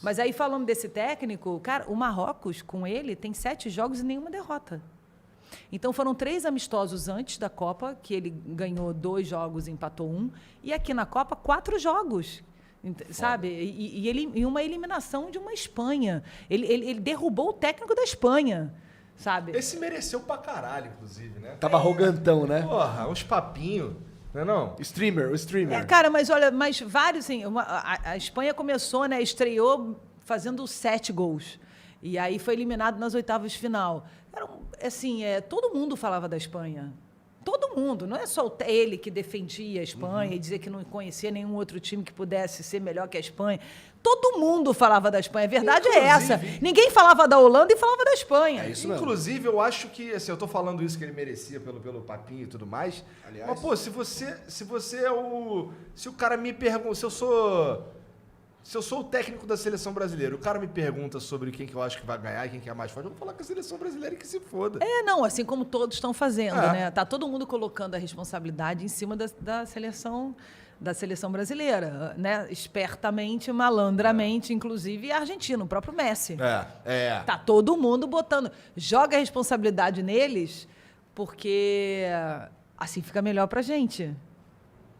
Mas aí, falando desse técnico, cara, o Marrocos, com ele, tem 7 jogos e nenhuma derrota. Então, foram 3 amistosos antes da Copa, que ele ganhou 2 jogos e empatou 1. E aqui na Copa, 4 jogos. Sabe? E uma eliminação de uma Espanha. Ele derrubou o técnico da Espanha. Sabe? Esse mereceu pra caralho, inclusive, né? Tava arrogantão, né? Porra, uns papinhos. Não é não? O streamer. Cara, mas olha, vários, assim, a Espanha começou, né, estreou fazendo 7 gols. E aí foi eliminado nas oitavas de final. Assim, todo mundo falava da Espanha. Todo mundo. Não é só ele que defendia a Espanha e dizia que não conhecia nenhum outro time que pudesse ser melhor que a Espanha. Todo mundo falava da Espanha. A verdade é essa. Ninguém falava da Holanda e falava da Espanha. É isso mesmo. Inclusive, eu acho que, assim, eu tô falando isso que ele merecia pelo papinho e tudo mais. Aliás. Mas, pô, se você é o... Se o cara me pergunta... Se eu sou o técnico da seleção brasileira, o cara me pergunta sobre quem que eu acho que vai ganhar e quem que é mais forte, eu vou falar que a seleção brasileira que se foda. Não, assim como todos estão fazendo, né? Tá todo mundo colocando a responsabilidade em cima da seleção brasileira, né? Espertamente, malandramente, inclusive a Argentina, o próprio Messi. Tá todo mundo botando. Joga a responsabilidade neles, porque assim fica melhor pra gente.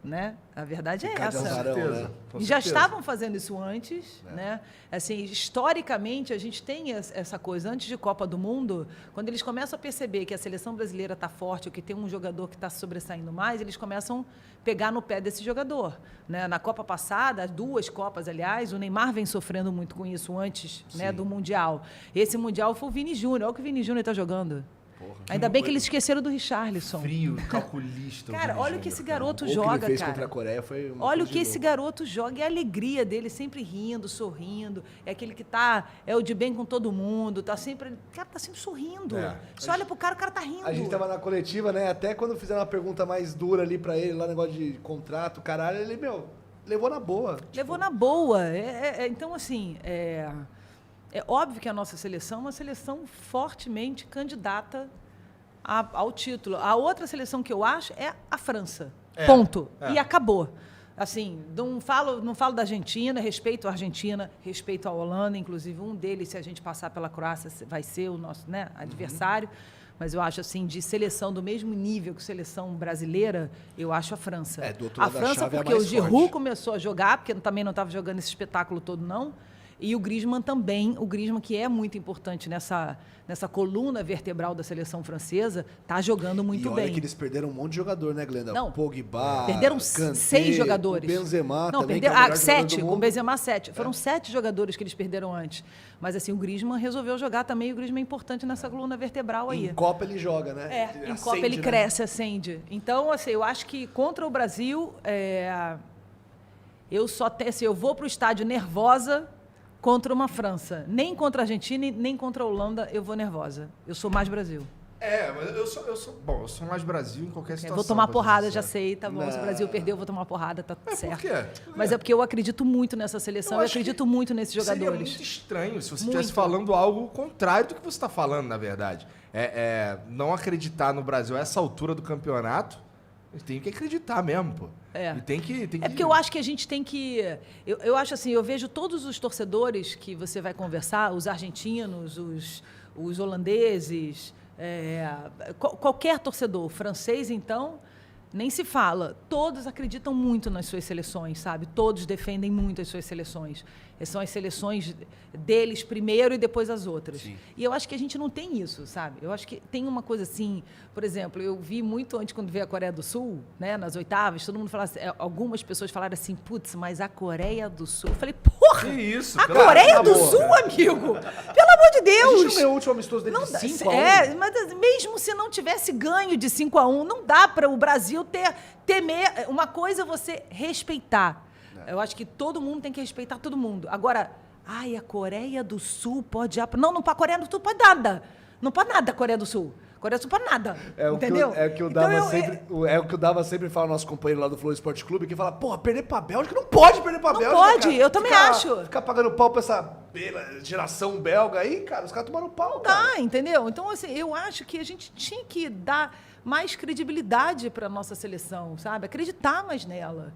Né? A verdade é essa. E já estavam fazendo isso antes, né? Assim, historicamente, a gente tem essa coisa, antes de Copa do Mundo, quando eles começam a perceber que a seleção brasileira está forte, ou que tem um jogador que está sobressaindo mais, eles começam a pegar no pé desse jogador. Né? Na Copa passada, 2 Copas, aliás, o Neymar vem sofrendo muito com isso antes, né, do Mundial. Esse Mundial foi o Vini Júnior. Olha o que o Vini Júnior está jogando. Porra, ainda bem que eles esqueceram do Richarlison. Frio, calculista. Cara, olha o que esse garoto joga, que ele fez cara. Contra a Coreia foi olha o que esse garoto joga, é a alegria dele, sempre rindo, sorrindo. É aquele que é o de bem com todo mundo, tá sempre sorrindo. Você olha pro cara, o cara tá rindo. A gente tava na coletiva, né? Até quando fizeram uma pergunta mais dura ali pra ele, lá negócio de contrato, caralho, ele, levou na boa. Levou na boa. Então, assim, é óbvio que a nossa seleção é uma seleção fortemente candidata ao título. A outra seleção que eu acho é a França. Ponto. E acabou. Assim, não falo da Argentina, respeito a Argentina, respeito a Holanda, inclusive um deles, se a gente passar pela Croácia, vai ser o nosso, né, adversário. Mas eu acho, assim, de seleção do mesmo nível que seleção brasileira, eu acho a França. Do outro lado a França, da chave porque é o mais Giroud forte. começou a jogar, porque também não estava jogando esse espetáculo todo, não. E o Griezmann também, que é muito importante nessa coluna vertebral da seleção francesa, está jogando muito bem. E olha bem. que eles perderam um monte de jogador, né, Glenda? Não, Pogba, perderam Kanté, 6 jogadores. O Benzema não, também, perderam, que é o melhor 7, jogador do com o mundo. Benzema 7. Foram 7 jogadores que eles perderam antes. Mas assim, o Griezmann resolveu jogar também, o Griezmann é importante nessa coluna vertebral aí. Em Copa ele joga, né? Em Copa ele cresce, acende. Então, assim, eu acho que contra o Brasil, eu vou para o estádio nervosa contra uma França. Nem contra a Argentina, nem contra a Holanda eu vou nervosa. Eu sou mais Brasil. Mas eu sou mais Brasil em qualquer situação. Vou tomar porrada, já sei, tá bom. Se o Brasil perder, eu vou tomar porrada, tá certo. Por quê? Mas é porque eu acredito muito nessa seleção, eu acredito muito nesses jogadores. Seria muito estranho se você estivesse falando algo contrário do que você está falando, na verdade. Não acreditar no Brasil a essa altura do campeonato, a gente tem que acreditar mesmo, pô. E tem que... porque eu acho que a gente tem que... Eu acho assim, eu vejo todos os torcedores que você vai conversar, os argentinos, os holandeses, qualquer torcedor, francês, então, nem se fala. Todos acreditam muito nas suas seleções, sabe? Todos defendem muito as suas seleções. São as seleções deles primeiro e depois as outras. Sim. E eu acho que a gente não tem isso, sabe? Eu acho que tem uma coisa assim, por exemplo, eu vi muito antes quando veio a Coreia do Sul, né, nas oitavas, todo mundo falava assim, algumas pessoas falaram assim, putz, mas a Coreia do Sul. Eu falei, porra! Que isso? A Coreia do Sul, amigo! Pelo amor de Deus! A gente ganhou o último amistoso dele de 5-1. Mas mesmo se não tivesse ganho de 5-1, não dá para o Brasil temer. Uma coisa é você respeitar. Eu acho que todo mundo tem que respeitar todo mundo. Agora, a Coreia do Sul pode... Não, a Coreia do Sul pode nada. Não pode nada a Coreia do Sul. A Coreia do Sul pode nada. Entendeu? É o que o Dava sempre fala, nosso companheiro lá do Flow Esporte Clube, que fala, porra, perder pra Bélgica? Não pode perder pra Bélgica, Não pode, cara. eu também acho. Ficar pagando pau pra essa geração belga aí, cara, os caras tomaram pau, cara. Entendeu? Então, assim, eu acho que a gente tinha que dar mais credibilidade pra nossa seleção, sabe? Acreditar mais nela.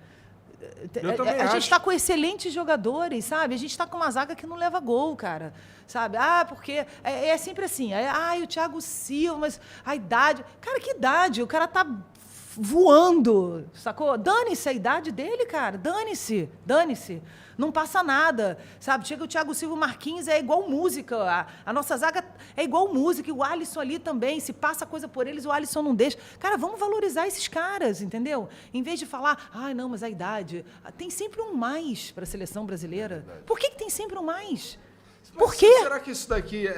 A gente está com excelentes jogadores, sabe? A gente está com uma zaga que não leva gol, cara. Sabe? Porque é sempre assim. O Thiago Silva, mas a idade... Cara, que idade? O cara tá voando, sacou? Dane-se a idade dele, cara. Dane-se. Não passa nada, sabe? Chega o Thiago Silva, o Marquinhos, é igual música. A nossa zaga é igual música. E o Alisson ali também. Se passa coisa por eles, o Alisson não deixa. Cara, vamos valorizar esses caras, entendeu? Em vez de falar, não, mas a idade... Tem sempre um mais para a seleção brasileira. Por que tem sempre um mais? Por quê? Será que isso daqui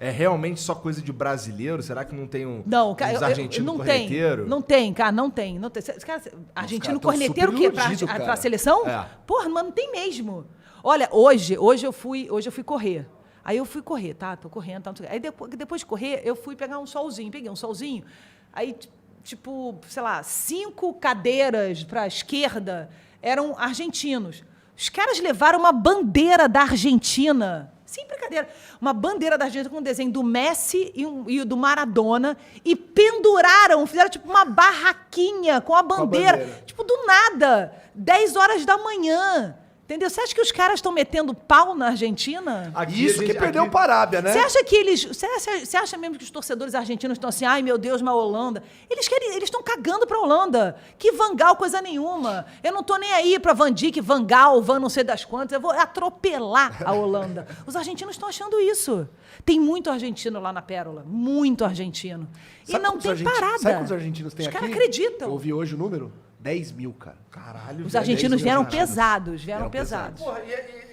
é realmente só coisa de brasileiro? Será que não tem uns argentinos corneteiros? Não tem, cara, não tem. Cara, argentino corneteiro o quê? Pra seleção? Porra, mas não tem mesmo. Olha, hoje eu fui correr. Aí eu fui correr, tá? Tô correndo, tá? Aí depois de correr, eu fui pegar um solzinho. Peguei um solzinho. Aí, tipo, sei lá, 5 cadeiras pra esquerda eram argentinos. Os caras levaram uma bandeira da Argentina, sem brincadeira, uma bandeira da Argentina com um desenho do Messi e do Maradona e penduraram, fizeram tipo uma barraquinha com a bandeira, tipo do nada, 10 horas da manhã. Entendeu? Você acha que os caras estão metendo pau na Argentina? Isso que perdeu para a Arábia, né? Você acha mesmo que os torcedores argentinos estão assim, ai meu Deus, uma Holanda? Eles estão cagando pra Holanda. Que Van Gaal, coisa nenhuma. Eu não tô nem aí pra Van Dijk, Van Gaal, Van não sei das quantas. Eu vou atropelar a Holanda. Os argentinos estão achando isso. Tem muito argentino lá na Pérola. Muito argentino. Sabe e não tem parada. Sabe quantos argentinos tem aqui? Os caras acreditam. Eu ouvi hoje o número? 10 mil, cara. Caralho. Os argentinos vieram pesados, pesados. Porra,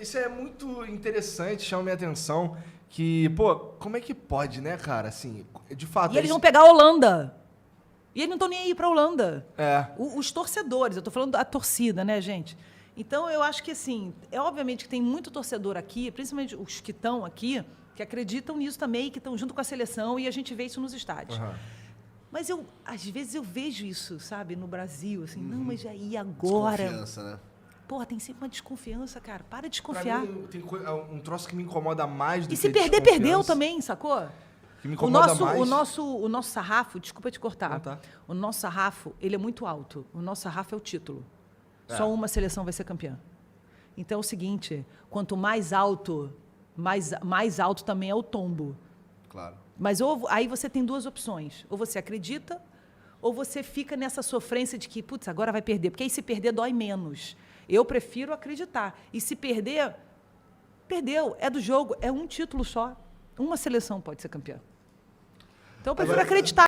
isso é muito interessante, chama minha atenção. Que, pô, como é que pode, né, cara? Assim, de fato... E eles vão pegar a Holanda. E eles não estão nem aí pra Holanda. Os torcedores, eu tô falando da torcida, né, gente? Então, eu acho que, assim, obviamente que tem muito torcedor aqui, principalmente os que estão aqui, que acreditam nisso também, que estão junto com a seleção, e a gente vê isso nos estádios. Mas às vezes eu vejo isso, sabe, no Brasil, assim, não, mas aí agora... Desconfiança, né? Porra, tem sempre uma desconfiança, cara. Para de desconfiar. Pra mim, tem um troço que me incomoda mais do que E se perder, perdeu também, sacou? Que me incomoda mais. O nosso sarrafo, desculpa te cortar, o nosso sarrafo, ele é muito alto. O nosso sarrafo é o título. Só uma seleção vai ser campeã. Então é o seguinte, quanto mais alto, mais alto também é o tombo. Claro. Mas aí você tem 2 opções. Ou você acredita, ou você fica nessa sofrência de que, putz, agora vai perder. Porque aí se perder dói menos. Eu prefiro acreditar. E se perder, perdeu. É do jogo, é um título só. Uma seleção pode ser campeã. Então eu prefiro acreditar.